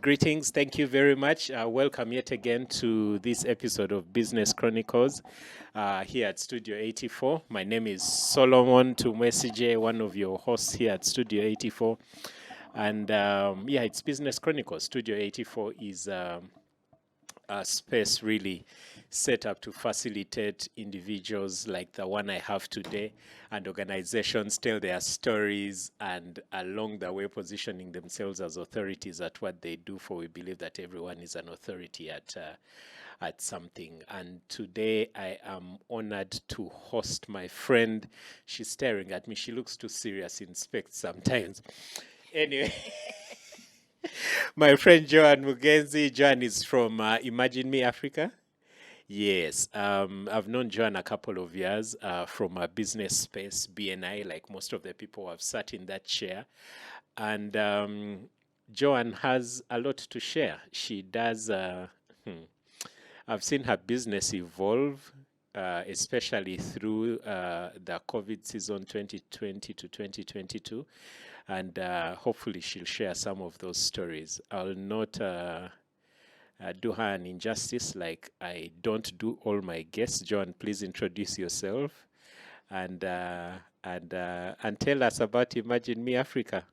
Greetings. Thank you very much. Welcome yet again to this episode of Business Chronicles here at Studio 84. My name is Solomon Tumwesigye, one of your hosts here at Studio 84. And it's Business Chronicles. Studio 84 is a space really set up to facilitate individuals like the one I have today and organizations tell their stories and along the way positioning themselves as authorities at what they do, for we believe that everyone is an authority at something. And today I am honored to host my friend. She's staring at me. She looks too serious in specs sometimes. Anyway. My friend Joan Mugenzi. Joan is from Imagine Me Africa. Yes, I've known Joan a couple of years from a business space, BNI, like most of the people who have sat in that chair. And Joan has a lot to share. She does, I've seen her business evolve, especially through the COVID season 2020 to 2022. And hopefully she'll share some of those stories. I'll not do her an injustice like I don't do all my guests. Joan, please introduce yourself and tell us about Imagine Me Africa.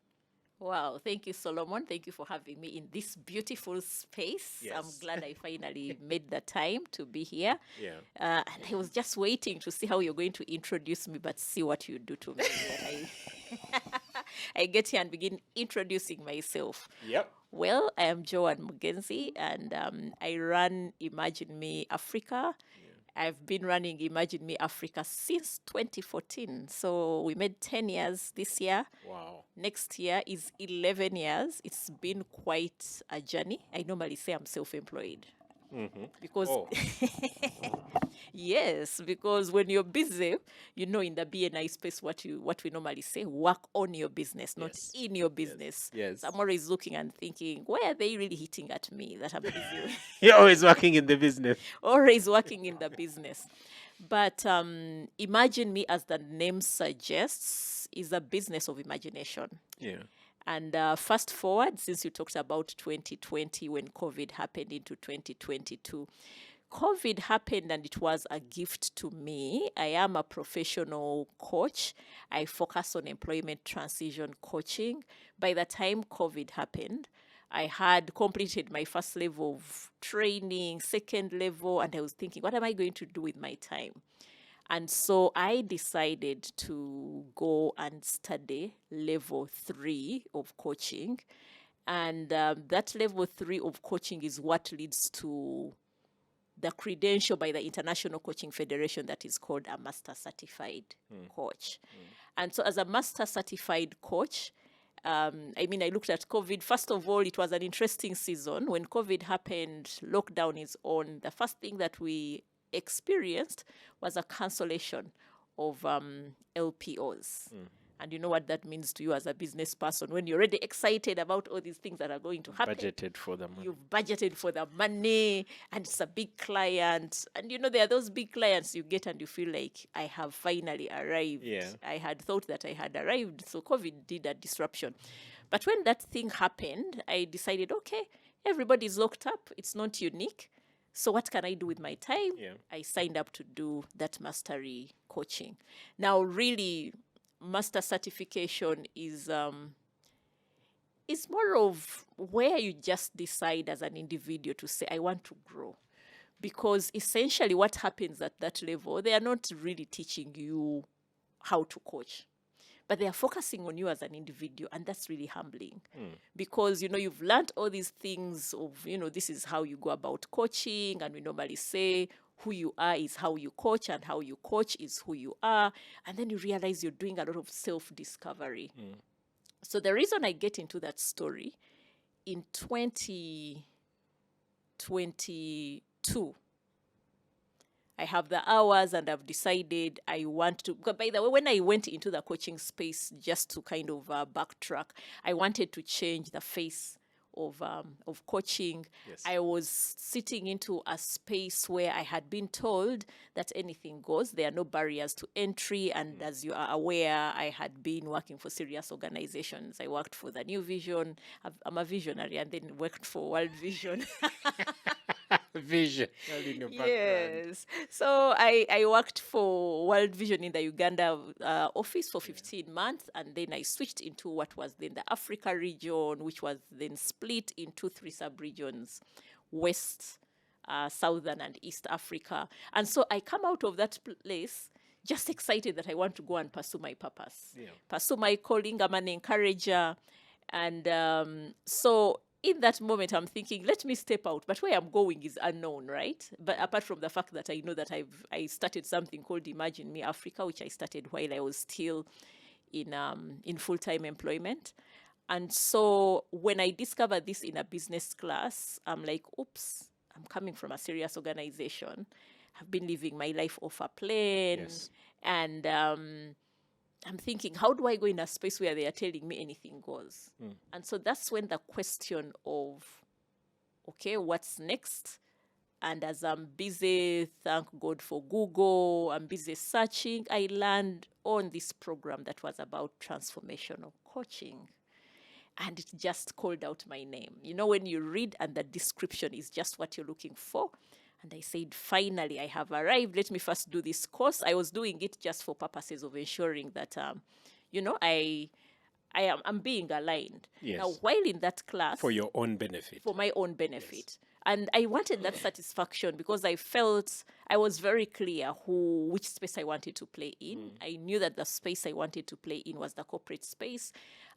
Wow, thank you, Solomon. Thank you for having me in this beautiful space. Yes. I'm glad I finally made the time to be here. Yeah. And I was just waiting to see how you're going to introduce me, but see what you do to me. I get here and begin introducing myself. Yep. Well, I am Joan Mugenzi, and I run Imagine Me Africa. I've been running Imagine Me Africa since 2014. So we made 10 years this year. Wow. Next year is 11 years. It's been quite a journey. I normally say I'm self-employed. Mm-hmm. Because Oh. yes, because when you're busy, in the BNI space, what we normally say, work on your business, not Yes. in your business. Yes. So I'm always looking and thinking, why are they really hitting at me that I'm busy? You're always working in the business. Always working in the business. But Imagine Me, as the name suggests, is a business of imagination. Yeah. And fast forward, since you talked about 2020 when COVID happened into 2022, COVID happened and it was a gift to me. I am a professional coach. I focus on employment transition coaching. By the time COVID happened, I had completed my first level of training, second level, and I was thinking, what am I going to do with my time? And so I decided to go and study level 3 of coaching. And that level 3 of coaching is what leads to the credential by the International Coaching Federation that is called a Master Certified Coach. And so as a Master Certified Coach, I looked at COVID. First of all, it was an interesting season. When COVID happened, lockdown is on. The first thing that we experienced was a cancellation of LPOs. And you know what that means to you as a business person. When you're already excited about all these things that are going to happen. Budgeted for the money. You've budgeted for the money, and it's a big client. And there are those big clients you get and you feel like, I have finally arrived. Yeah. I had thought that I had arrived. So COVID did a disruption. But when that thing happened, I decided, okay, everybody's locked up. It's not unique. So what can I do with my time? Yeah. I signed up to do that mastery coaching. Now, really, master certification is more of where you just decide as an individual to say, I want to grow. Because essentially what happens at that level, they are not really teaching you how to coach, but they are focusing on you as an individual, and that's really humbling. Because, you've learned all these things of, this is how you go about coaching, and we normally say who you are is how you coach, and how you coach is who you are, and then you realize you're doing a lot of self-discovery. So the reason I get into that story, in 2022, I have the hours and I've decided I want to. By the way, when I went into the coaching space, just to kind of backtrack, I wanted to change the face of coaching. Yes. I was sitting into a space where I had been told that anything goes. There are no barriers to entry. And as you are aware, I had been working for serious organizations. I worked for the New Vision. I'm a visionary, and then worked for World Vision. Vision in your background. Yes. So I worked for World Vision in the Uganda office for 15 months, and then I switched into what was then the Africa region, which was then split into 3 sub-regions: West, Southern, and East Africa. And so I come out of that place just excited that I want to go and pursue my purpose, pursue my calling. I'm an encourager. And so in that moment, I'm thinking, let me step out. But where I'm going is unknown, right? But apart from the fact that I know that I started something called Imagine Me Africa, which I started while I was still in full-time employment. And so when I discovered this in a business class, I'm like, oops, I'm coming from a serious organization. I've been living my life off a plane. Yes. And I'm thinking, how do I go in a space where they are telling me anything goes? And so that's when the question of, okay, what's next? And as I'm busy, thank God for Google, I'm busy searching, I landed on this program that was about transformational coaching. And it just called out my name. You know, when you read and the description is just what you're looking for. And I said, finally, I have arrived. Let me first do this course. I was doing it just for purposes of ensuring that, I'm being aligned. Yes. Now, while in that class... For your own benefit. For my own benefit. Yes. And I wanted that satisfaction because I felt I was very clear which space I wanted to play in. I knew that the space I wanted to play in was the corporate space.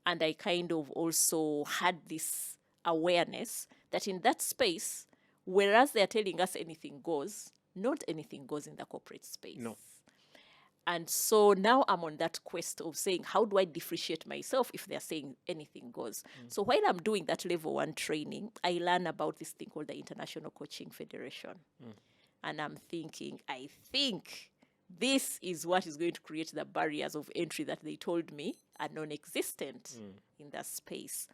And I kind of also had this awareness that in that space, whereas they're telling us anything goes, not anything goes in the corporate space. No. And so now I'm on that quest of saying, how do I differentiate myself if they're saying anything goes? So while I'm doing that level 1 training, I learn about this thing called the International Coaching Federation. And I'm thinking, I think this is what is going to create the barriers of entry that they told me are non-existent in that space.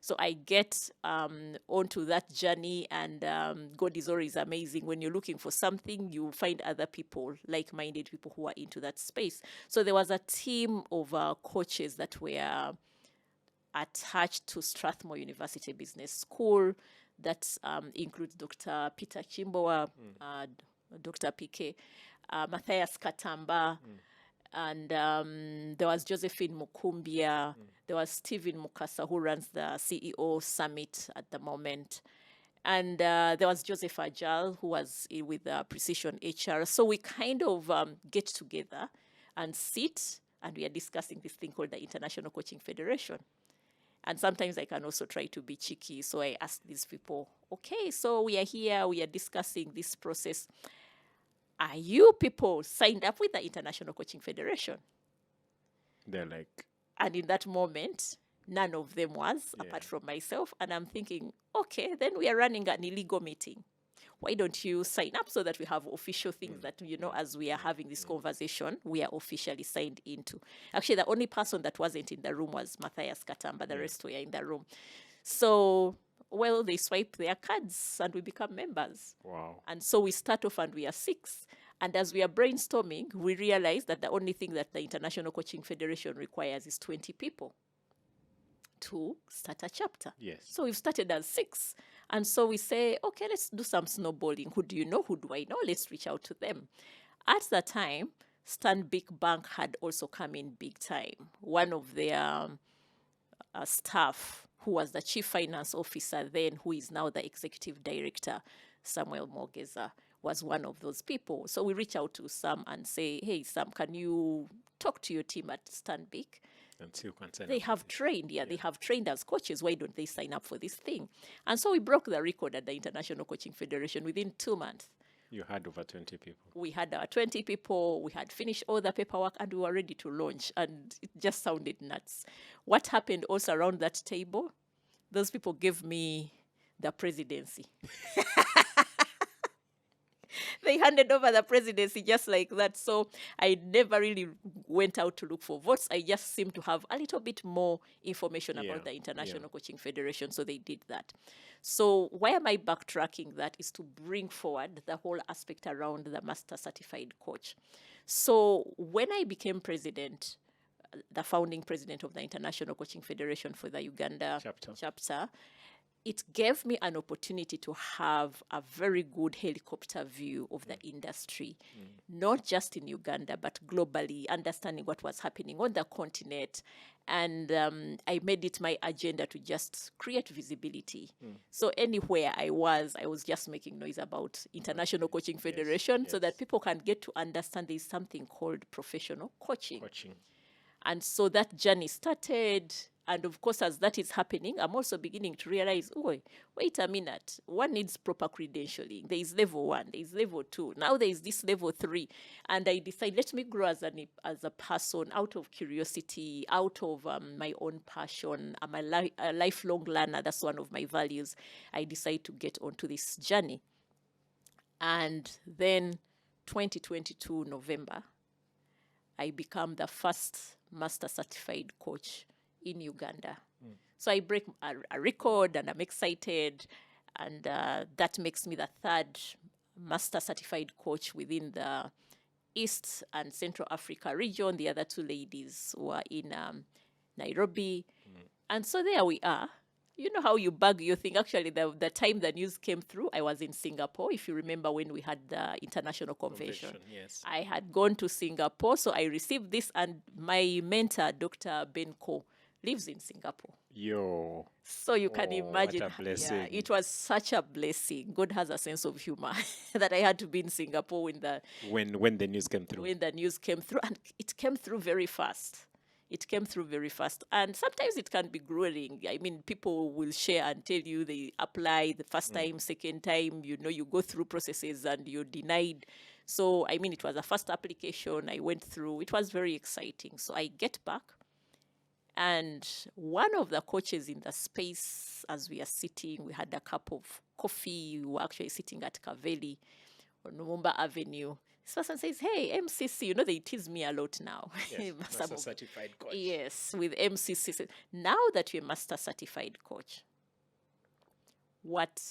So I get onto that journey, and God is always amazing. When you're looking for something, you find other people, like-minded people who are into that space. So there was a team of coaches that were attached to Strathmore University Business School. That includes Dr. Peter Chimbowa, Dr. PK, Matthias Katamba, and there was Josephine Mukumbia. There was Stephen Mukasa, who runs the CEO Summit at the moment. And there was Joseph Ajal, who was with Precision HR. So we kind of get together and sit, and we are discussing this thing called the International Coaching Federation. And sometimes I can also try to be cheeky. So I ask these people, okay, so we are here, we are discussing this process. Are you people signed up with the International Coaching Federation? They're like... And in that moment, none of them was, apart from myself. And I'm thinking, okay, then we are running an illegal meeting. Why don't you sign up so that we have official things that, as we are having this conversation, we are officially signed into. Actually, the only person that wasn't in the room was Matthias Katamba. The rest were in the room. So... well, they swipe their cards and we become members. Wow. And so we start off and we are 6. And as we are brainstorming, we realize that the only thing that the International Coaching Federation requires is 20 people to start a chapter. Yes. So we've started as 6. And so we say, okay, let's do some snowballing. Who do you know? Who do I know? Let's reach out to them. At the time, Stanbic Bank had also come in big time. One of their staff, who was the chief finance officer then, who is now the executive director, Samuel Mogeza, was one of those people. So we reach out to Sam and say, hey, Sam, can you talk to your team at Stanbic? And see who can sign they up. have trained, they have trained as coaches. Why don't they sign up for this thing? And so we broke the record at the International Coaching Federation within 2 months. You had over 20 people. We had 20 people, we had finished all the paperwork, and we were ready to launch. And it just sounded nuts. What happened also around that table? Those people gave me the presidency. They handed over the presidency just like that. So I never really went out to look for votes. I just seemed to have a little bit more information about the International Coaching Federation. So they did that. So why am I backtracking that is to bring forward the whole aspect around the Master Certified Coach. So when I became president, the founding president of the International Coaching Federation for the Uganda chapter, it gave me an opportunity to have a very good helicopter view of the industry, not just in Uganda, but globally, understanding what was happening on the continent. And I made it my agenda to just create visibility. So anywhere I was just making noise about International Coaching Federation so that people can get to understand there's something called professional coaching. And so that journey started. And of course, as that is happening, I'm also beginning to realize, oh, wait a minute, one needs proper credentialing. There is level 1, there is level 2, now there is this level 3. And I decided, let me grow as a person out of curiosity, out of my own passion. I'm a lifelong learner. That's one of my values. I decided to get onto this journey. And then 2022 November, I become the first Master Certified Coach in Uganda. So I break a record and I'm excited, and that makes me the third Master Certified Coach within the East and Central Africa region. The other two ladies were in Nairobi. And so there we are. You know how you bug your thing. Actually, the time the news came through, I was in Singapore. If you remember when we had the international convention. Yes. I had gone to Singapore, so I received this, and my mentor, Dr. Benko, lives in Singapore. So you can imagine. What a blessing. Yeah, it was such a blessing. God has a sense of humor that I had to be in Singapore when the news came through. When the news came through, and it came through very fast. And sometimes it can be grueling. I mean, people will share and tell you they apply the first time, second time, you go through processes and you're denied. So, I mean, it was a first application I went through. It was very exciting. So I get back, and one of the coaches in the space, as we are sitting, we had a cup of coffee. We were actually sitting at Kaveli on Numumba Avenue. This person says, hey, MCC, they tease me a lot now. Yes, Master Certified Coach. Yes, with MCC. Now that you're Master Certified Coach, what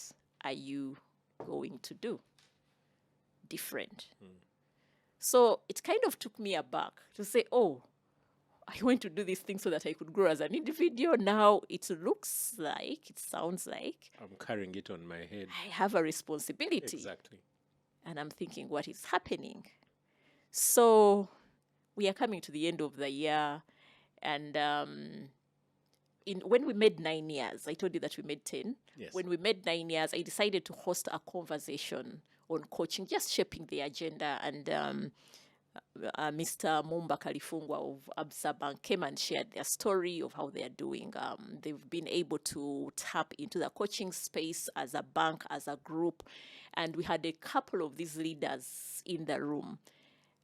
are you going to do different? So it kind of took me aback to say, oh, I went to do this thing so that I could grow as an individual. Now it sounds like I'm carrying it on my head. I have a responsibility. Exactly. And I'm thinking, what is happening? So we are coming to the end of the year. And when we made 9 years, I told you that we made 10. Yes. When we made 9 years, I decided to host a conversation on coaching, just shaping the agenda. And Mr. Mumba Kalifungwa of Absa Bank came and shared their story of how they are doing. They've been able to tap into the coaching space as a bank, as a group. And we had a couple of these leaders in the room.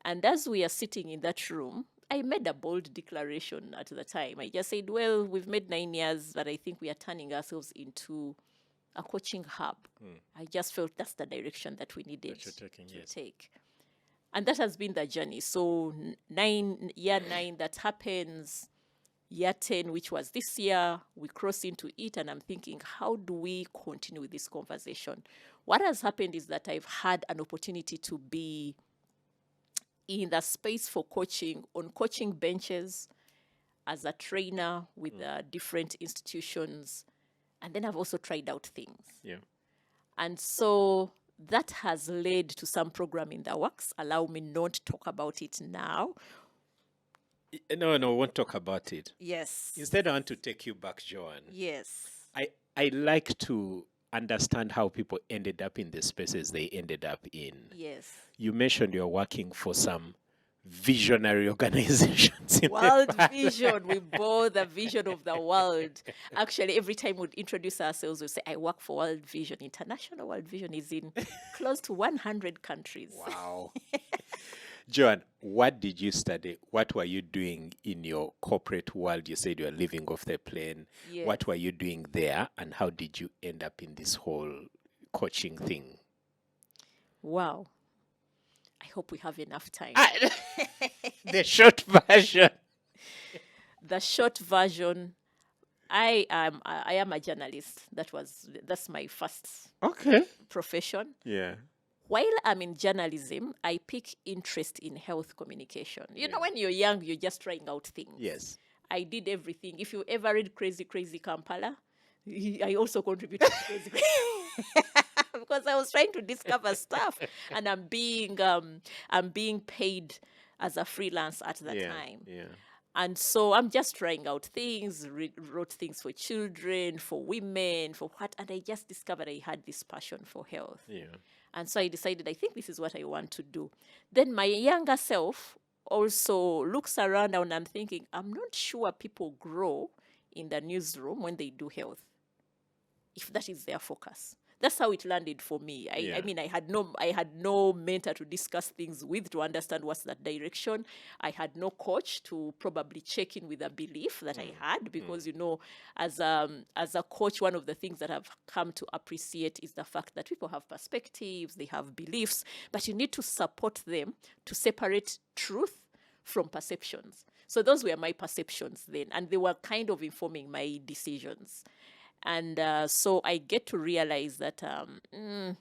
And as we are sitting in that room, I made a bold declaration at the time. I just said, well, we've made 9 years, but I think we are turning ourselves into a coaching hub. I just felt that's the direction that we needed to take. And that has been the journey. So year 9, that happens. Year 10, which was this year, we cross into it, and I'm thinking, how do we continue with this conversation? What has happened is that I've had an opportunity to be in the space for coaching, on coaching benches, as a trainer with different institutions, and then I've also tried out things. Yeah. And so that has led to some program in the works. Allow me not to talk about it now. No, we won't talk about it. Yes. Instead, I want to take you back, Joan. Yes. I like to understand how people ended up in the spaces they ended up in. Yes. You mentioned you're working for some visionary organizations. World Vision. We bore the vision of the world. Actually, every time we'd introduce ourselves, we say, I work for World Vision. International World Vision is in close to 100 countries. Wow. Joan, what did you study? What were you doing in your corporate world? You said you were living off the plane. Yes. What were you doing there, and how did you end up in this whole coaching thing? Wow. I hope we have enough time. The short version. The short version, I am a journalist. That's my first Okay. profession. Yeah. While I'm in journalism, I pick interest in health communication. You know, when you're young, you're just trying out things. Yes. I did everything. If you ever read Crazy Crazy Kampala, I also contributed to Crazy Crazy because I was trying to discover stuff, and I'm being paid as a freelance at the time. Yeah. And so I'm just trying out things, wrote things for children, for women, for what, and I just discovered I had this passion for health. Yeah. And so I decided, I think this is what I want to do. Then my younger self also looks around and I'm thinking, I'm not sure people grow in the newsroom when they do health, if that is their focus. That's how it landed for me. I mean, I had no mentor to discuss things with to understand what's that direction. I had no coach to probably check in with a belief that I had, because you know, as a coach, one of the things that I've come to appreciate is the fact that people have perspectives, they have beliefs, but you need to support them to separate truth from perceptions. So those were my perceptions then, and they were kind of informing my decisions. And so I get to realize that I'm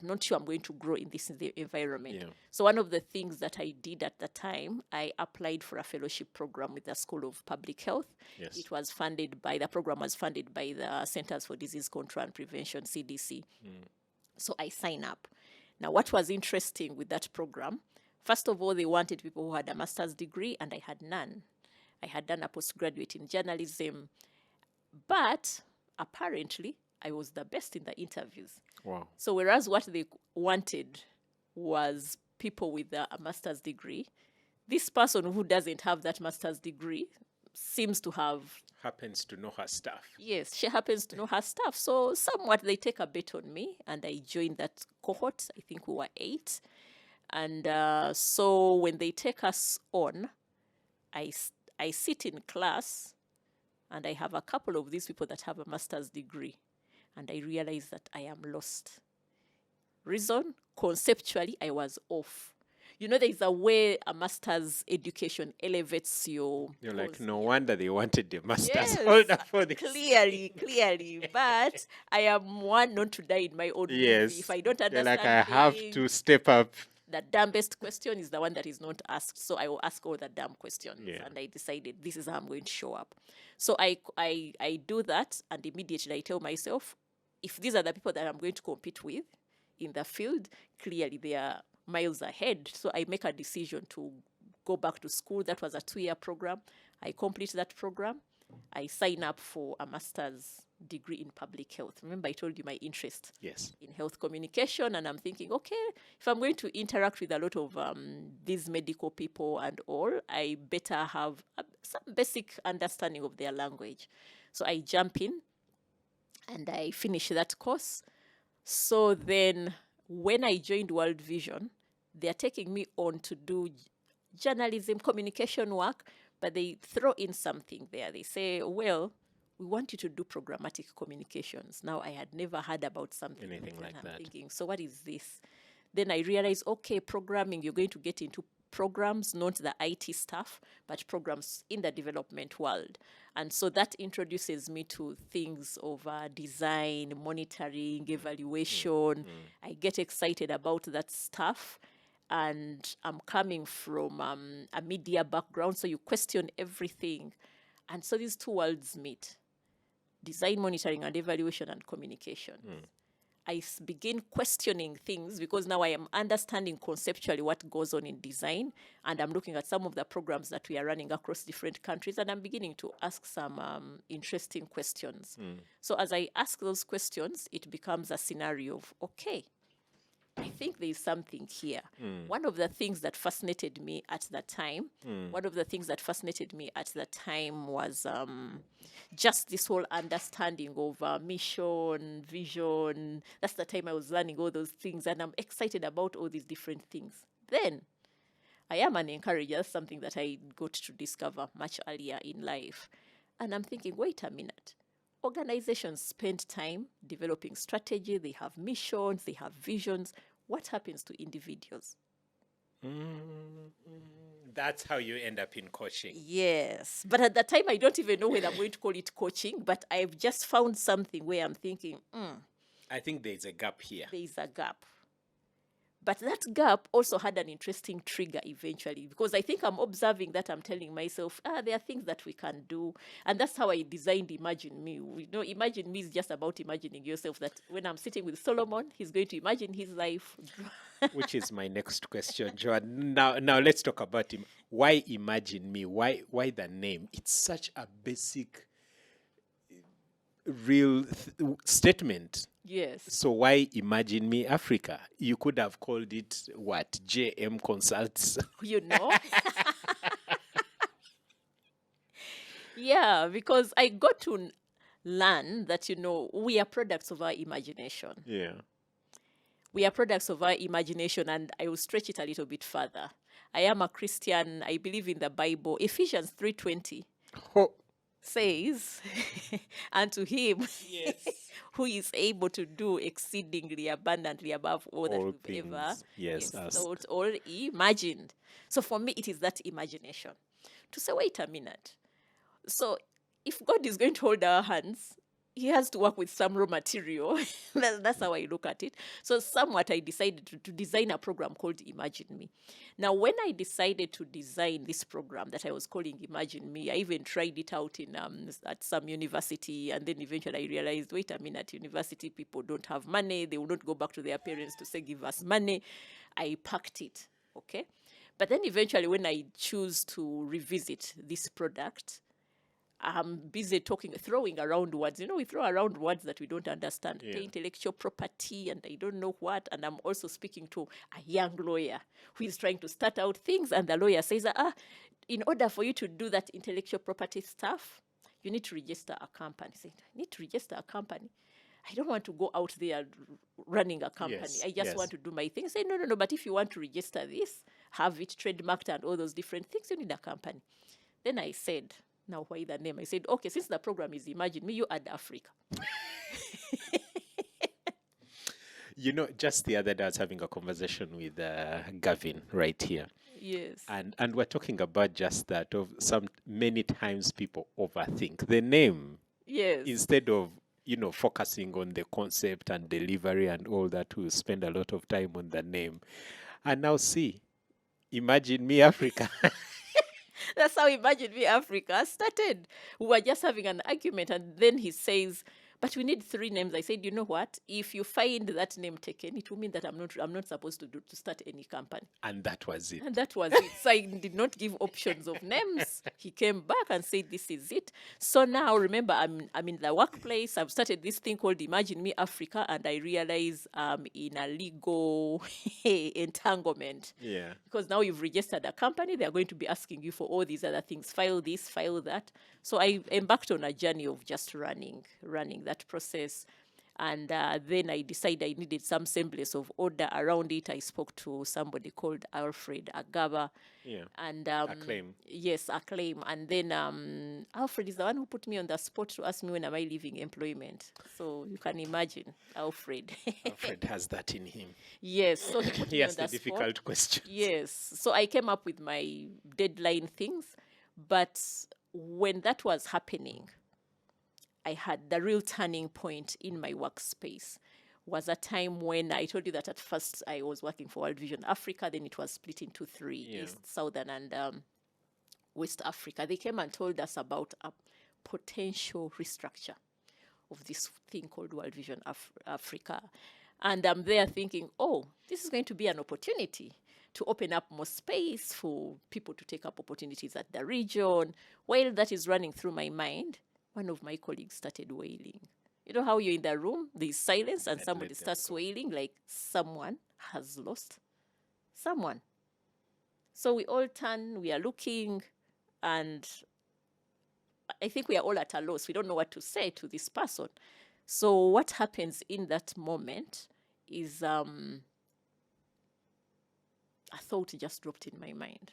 not sure I'm going to grow in this environment. Yeah. So one of the things that I did at the time, I applied for a fellowship program with the School of Public Health. Yes. The program was funded by the Centers for Disease Control and Prevention, CDC. So I signed up. Now, what was interesting with that program, first of all, they wanted people who had a master's degree, and I had none. I had done a postgraduate in journalism, but apparently I was the best in the interviews. Wow. So whereas what they wanted was people with a master's degree, this person who doesn't have that master's degree seems to have... Happens to know her stuff. Yes, she happens to know her stuff. So somewhat they take a bet on me, and I joined that cohort. I think we were 8. And so when they take us on, I sit in class, and I have a couple of these people that have a master's degree. And I realize that I am lost. Reason? Conceptually, I was off. You know, there's a way a master's education elevates your... You're like, no wonder they wanted the master's Yes, holder for this. clearly. But I am one not to die in my own Yes. movie. If I don't You're understand like, I have things, to step up. the dumbest question is the one that is not asked. So I will ask all the dumb questions. Yeah. And I decided this is how I'm going to show up. So I do that, and immediately I tell myself, if these are the people that I'm going to compete with in the field, clearly they are miles ahead. So I make a decision to go back to school. That was a 2-year program. I complete that program. I sign up for a master's degree in public health. Remember, I told you my interest in health communication, and I'm thinking, okay, if I'm going to interact with a lot of these medical people and all, I better have some basic understanding of their language. So I jump in and I finish that course. So then when I joined World Vision, they're taking me on to do journalism, communication work, but they throw in something there. They say, well, we want you to do programmatic communications. Now, I had never heard about something like I'm that. thinking, so what is this? Then I realized, okay, programming, you're going to get into programs, not the IT stuff, but programs in the development world. And so that introduces me to things of design, monitoring, evaluation. I get excited about that stuff. And I'm coming from a media background, so you question everything. And so these two worlds meet: design, monitoring, and evaluation, and communication. I begin questioning things because now I am understanding conceptually what goes on in design, and I'm looking at some of the programs that we are running across different countries, and I'm beginning to ask some interesting questions. So as I ask those questions, it becomes a scenario of, okay, I think there's something here. One of the things that fascinated me at the time, was just this whole understanding of mission, vision. That's the time I was learning all those things, and I'm excited about all these different things. Then I am an encourager. That's something that I got to discover much earlier in life. And I'm thinking, wait a minute. Organizations spend time developing strategy. They have missions. They have visions. what happens to individuals? That's how you end up in coaching. Yes. But at that time, I don't even know whether I'm going to call it coaching, but I've just found something where I'm thinking, I think there's a gap here. there is a gap. But that gap also had an interesting trigger eventually, because I think I'm observing that I'm telling myself, there are things that we can do. And that's how I designed Imagine Me. You know, Imagine Me is just about imagining yourself, that when I'm sitting with Solomon, he's going to imagine his life. Which is my next question, Joan. Now let's talk about him. Why Imagine Me? Why the name? It's such a basic, real statement. Yes. So why Imagine Me Africa? You could have called it what? JM Consults. You know? Yeah, because I got to learn that, we are products of our imagination. Yeah. We are products of our imagination, and I will stretch it a little bit further. I am a Christian. I believe in the Bible. Ephesians 3:20 says, and to him who is able to do exceedingly abundantly above all that we've ever thought or imagined. So for me, it is that imagination. To say, wait a minute. So if God is going to hold our hands, he has to work with some raw material. That's how I look at it. So somewhat I decided to design a program called Imagine Me. Now, when I decided to design this program that I was calling Imagine Me, I even tried it out at some university, and then eventually I realized, wait a minute, university people don't have money. They will not go back to their parents to say, give us money. I packed it, okay? But then eventually when I choose to revisit this product, I'm busy throwing around words. We throw around words that we don't understand. Yeah. Intellectual property, and I don't know what. And I'm also speaking to a young lawyer who is trying to start out things. And the lawyer says, in order for you to do that intellectual property stuff, you need to register a company. I said, I need to register a company. I don't want to go out there running a company. Yes, I just want to do my thing. I say, no. But if you want to register this, have it trademarked and all those different things, you need a company. Then I said, now, why the name? I said, okay, since the program is Imagine Me, you add Africa. Just the other day I was having a conversation with Gavin right here. Yes. And we're talking about just that, of many times people overthink the name. Yes. Instead of, focusing on the concept and delivery and all that, we spend a lot of time on the name. And now see, Imagine Me Africa. That's how Imagine Me Africa started. We were just having an argument, and then he says, but we need 3 names. I said, you know what? If you find that name taken, it will mean that I'm not supposed to start any company. And that was it. And that was it. So I did not give options of names. He came back and said, this is it. So now, remember, I'm in the workplace. I've started this thing called Imagine Me Africa, and I realize I'm in a legal entanglement. Yeah. Because now you've registered a company, they're going to be asking you for all these other things. File this, file that. So I embarked on a journey of just running that process. And then I decided I needed some semblance of order around it. I spoke to somebody called Alfred Agaba. Yeah. And Acclaim. Yes, Acclaim. And then Alfred is the one who put me on the spot to ask me when am I leaving employment. So you can imagine, Alfred. Alfred has that in him. Yes. So he put me on Yes, the difficult spot. question. Yes. So I came up with my deadline things. But when that was happening, I had the real turning point in my workspace was a time when I told you that at first I was working for World Vision Africa, then it was split into 3, East, Southern, and West Africa. They came and told us about a potential restructure of this thing called World Vision Africa. And I'm there thinking, this is going to be an opportunity to open up more space for people to take up opportunities at the region. While that is running through my mind, one of my colleagues started wailing. You know how you're in the room, there's silence, and somebody starts wailing like someone has lost someone. So we all turn, we are looking, and I think we are all at a loss. We don't know what to say to this person. So what happens in that moment is a thought just dropped in my mind.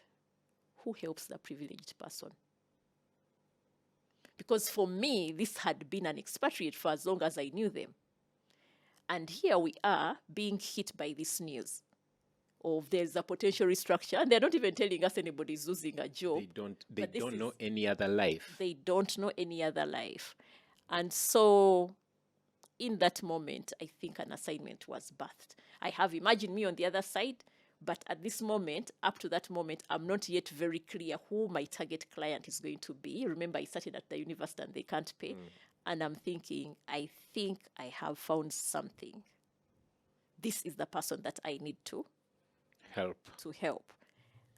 Who helps the privileged person? Because for me, this had been an expatriate for as long as I knew them. And here we are being hit by this news of there's a potential restructure, and they're not even telling us anybody's losing a job. They don't know any other life. They don't know any other life. And so in that moment, I think an assignment was birthed. I have imagined me on the other side, but at this moment, up to that moment, I'm not yet very clear who my target client is going to be. Remember, I started at the university and they can't pay. And I'm thinking, I think I have found something. This is the person that I need to help.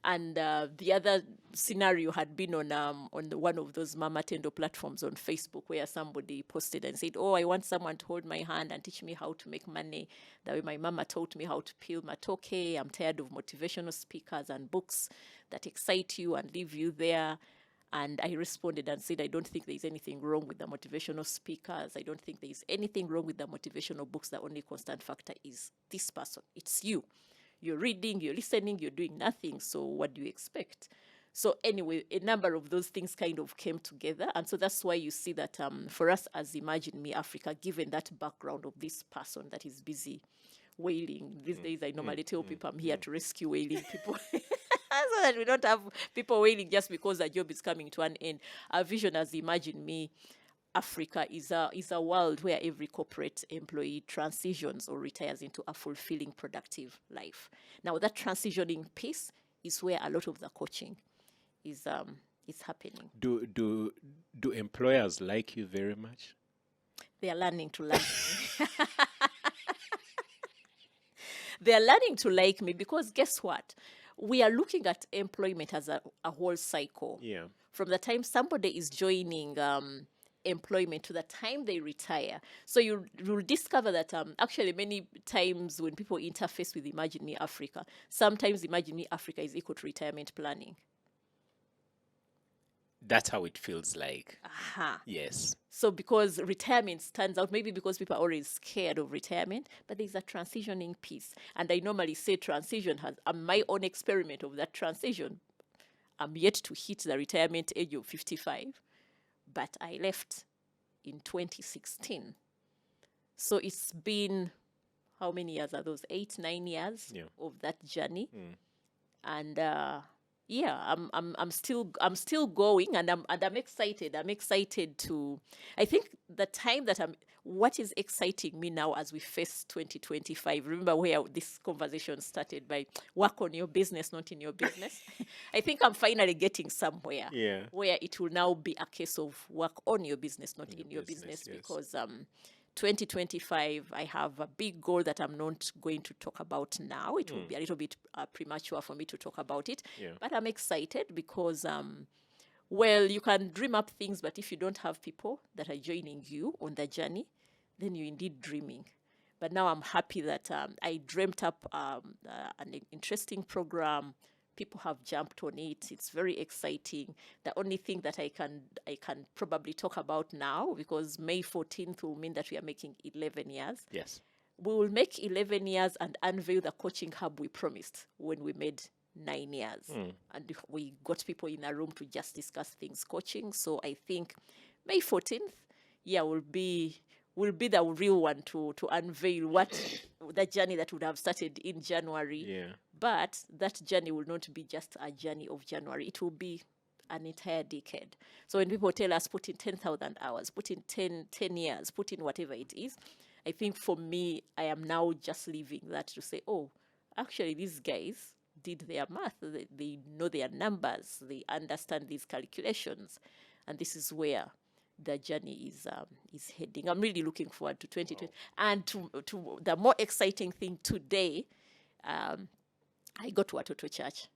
And the other scenario had been on one of those Mama Tendo platforms on Facebook, where somebody posted and said, oh, I want someone to hold my hand and teach me how to make money the way my mama taught me how to peel matoke. I'm tired of motivational speakers and books that excite you and leave you there. And I responded and said, I don't think there's anything wrong with the motivational speakers. I don't think there's anything wrong with the motivational books. The only constant factor is this person. It's you. You're reading, you're listening, you're doing nothing. So what do you expect? So anyway, a number of those things kind of came together. And so that's why you see that for us as Imagine Me Africa, given that background of this person that is busy wailing. These days I normally tell people I'm here to rescue wailing people. So that we don't have people wailing just because their job is coming to an end. Our vision as Imagine Me Africa is a world where every corporate employee transitions or retires into a fulfilling, productive life. Now, that transitioning piece is where a lot of the coaching is happening. Do employers like you very much? They are learning to like me. They are learning to like me because guess what? We are looking at employment as a whole cycle. Yeah. From the time somebody is joining employment to the time they retire. So you'll discover that actually many times when people interface with Imagine Me Africa, sometimes Imagine Me Africa is equal to retirement planning. That's how it feels like. Aha. Yes. So because retirement stands out, maybe because people are always scared of retirement, but there's a transitioning piece. And I normally say transition has my own experiment of that transition. I'm yet to hit the retirement age of 55, but I left in 2016. So it's been, how many years are those? 8-9 years of that journey. And yeah, I'm still going, and I'm excited. I'm excited to. I think the time that what is exciting me now as we face 2025. Remember where this conversation started by work on your business, not in your business. I think I'm finally getting somewhere. Yeah. Where it will now be a case of work on your business, not in your business, yes. Because 2025, I have a big goal that I'm not going to talk about now. It will be a little bit premature for me to talk about it. Yeah. But I'm excited because, well, you can dream up things, but if you don't have people that are joining you on the journey, then you're indeed dreaming. But now I'm happy that I dreamt up an interesting program. People have jumped on it. It's very exciting. The only thing that I can probably talk about now, because May 14th will mean that we are making 11 years. Yes. We will make 11 years and unveil the coaching hub we promised when we made 9 years. And we got people in a room to just discuss things coaching. So I think May 14th, will be the real one to unveil what the journey that would have started in January. Yeah. But that journey will not be just a journey of January. It will be an entire decade. So when people tell us put in 10,000 hours, put in 10 years, put in whatever it is, I think for me, I am now just leaving that to say, oh, actually these guys did their math. They know their numbers. They understand these calculations. And this is where the journey is heading. I'm really looking forward to 2020. Wow. And to the more exciting thing today, I got to Watoto Church.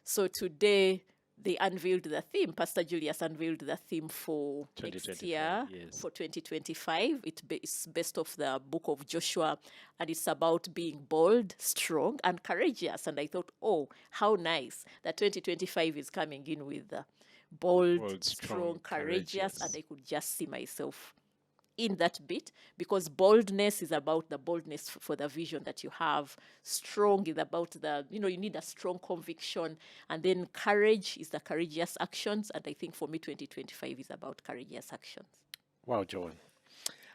So today they unveiled the theme. Pastor Julius unveiled the theme for next year, yes. For 2025. It's based off the book of Joshua, and it's about being bold, strong, and courageous. And I thought, oh, how nice that 2025 is coming in with bold, strong, courageous, and I could just see myself in that bit, because boldness is about the boldness for the vision that you have. Strong is about you need a strong conviction, and then courage is the courageous actions. And I think for me, 2025 is about courageous actions. Wow, Joan.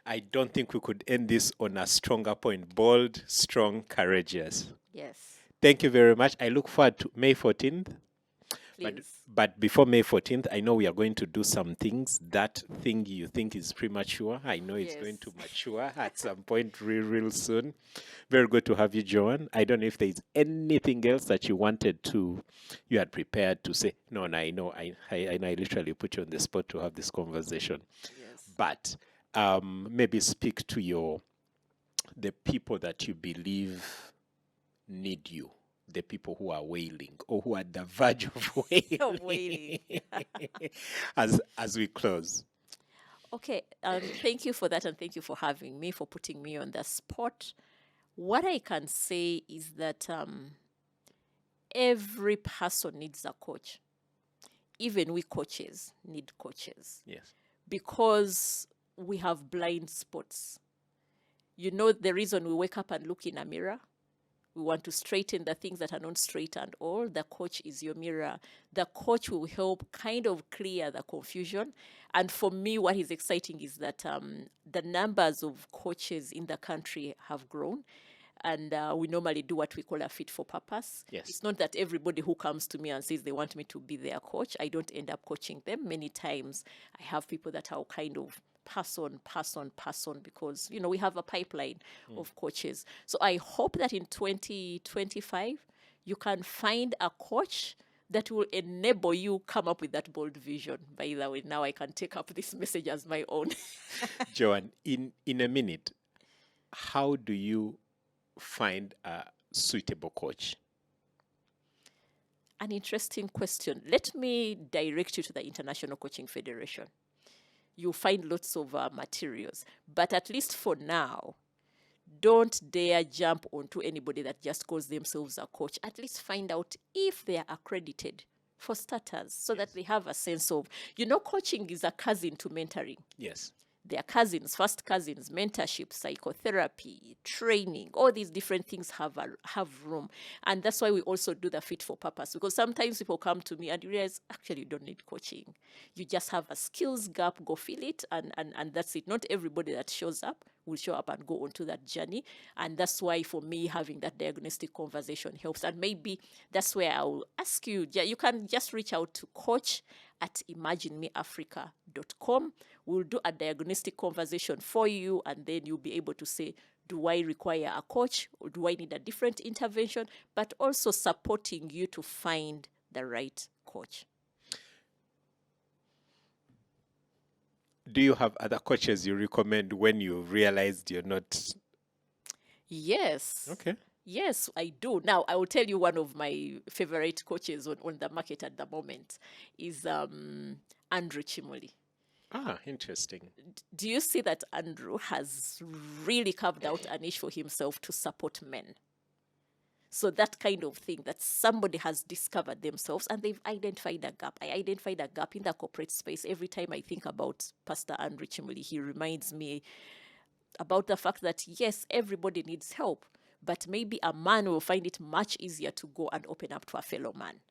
I don't think we could end this on a stronger point. Bold, strong, courageous. Yes. Thank you very much. I look forward to May 14th. Please. But before May 14th, I know we are going to do some things. That thing you think is premature, I know it's going to mature at some point real soon. Very good to have you, Joan. I don't know if there's anything else that you had prepared to say. No, I know. I literally put you on the spot to have this conversation. Yes. But maybe speak to the people that you believe need you. The people who are wailing or who are at the verge of wailing. as we close. Okay, thank you for that, and thank you for having me, for putting me on the spot. What I can say is that every person needs a coach. Even we coaches need coaches. Yes. Because we have blind spots. You know, the reason we wake up and look in a mirror, we want to straighten the things that are not straight and all. The coach is your mirror. The coach will help kind of clear the confusion. And for me, what is exciting is that the numbers of coaches in the country have grown. And we normally do what we call a fit for purpose. Yes. It's not that everybody who comes to me and says they want me to be their coach, I don't end up coaching them. Many times I have people that are kind of pass on, because, you know, we have a pipeline of coaches. So I hope that in 2025, you can find a coach that will enable you come up with that bold vision. By the way, now I can take up this message as my own. Joan, in a minute, how do you find a suitable coach? An interesting question. Let me direct you to the International Coaching Federation. You'll find lots of materials. But at least for now, don't dare jump onto anybody that just calls themselves a coach. At least find out if they are accredited, for starters, so that they have a sense of, you know, coaching is a cousin to mentoring. Yes. They are cousins, first cousins, mentorship, psychotherapy, training, all these different things have room. And that's why we also do the fit for purpose, because sometimes people come to me and you realize, actually, you don't need coaching. You just have a skills gap, go fill it, and that's it. Not everybody that shows up will show up and go onto that journey. And that's why, for me, having that diagnostic conversation helps. And maybe that's where I will ask you, you can just reach out to coach@imaginemeafrica.com. We'll do a diagnostic conversation for you, and then you'll be able to say, do I require a coach, or do I need a different intervention? But also supporting you to find the right coach. Do you have other coaches you recommend when you realized you're not? Yes. Okay. Yes, I do. Now, I will tell you one of my favorite coaches on the market at the moment is Andrew Chimoli. Ah, interesting. Do you see that Andrew has really carved out a niche for himself to support men? So that kind of thing, that somebody has discovered themselves and they've identified a gap. I identified a gap in the corporate space. Every time I think about Pastor Andrew Chimoli, he reminds me about the fact that, yes, everybody needs help, but maybe a man will find it much easier to go and open up to a fellow man.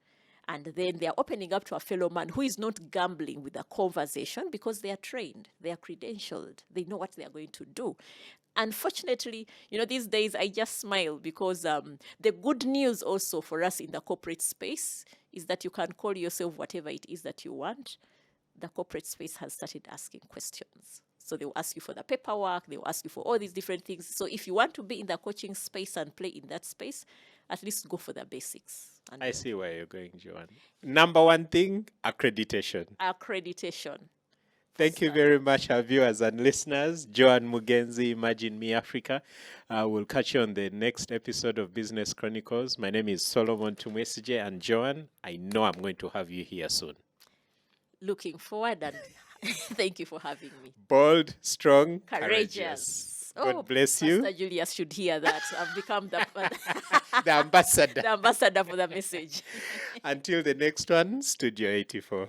And then they are opening up to a fellow man who is not gambling with a conversation because they are trained, they are credentialed, they know what they are going to do. Unfortunately, you know, these days I just smile because the good news also for us in the corporate space is that you can call yourself whatever it is that you want. The corporate space has started asking questions. So they will ask you for the paperwork, they will ask you for all these different things. So if you want to be in the coaching space and play in that space, at least go for the basics. And I see where you're going, Joan. Number one thing, accreditation. Accreditation. Thank you very much, our viewers and listeners. Joan Mugenzi, Imagine Me Africa. We'll catch you on the next episode of Business Chronicles. My name is Solomon Tumwesigye, and Joan, I know I'm going to have you here soon. Looking forward, and thank you for having me. Bold, strong, courageous. God bless you. Pastor Julius should hear that. I've become the ambassador. The ambassador for the message. Until the next one, Studio 84.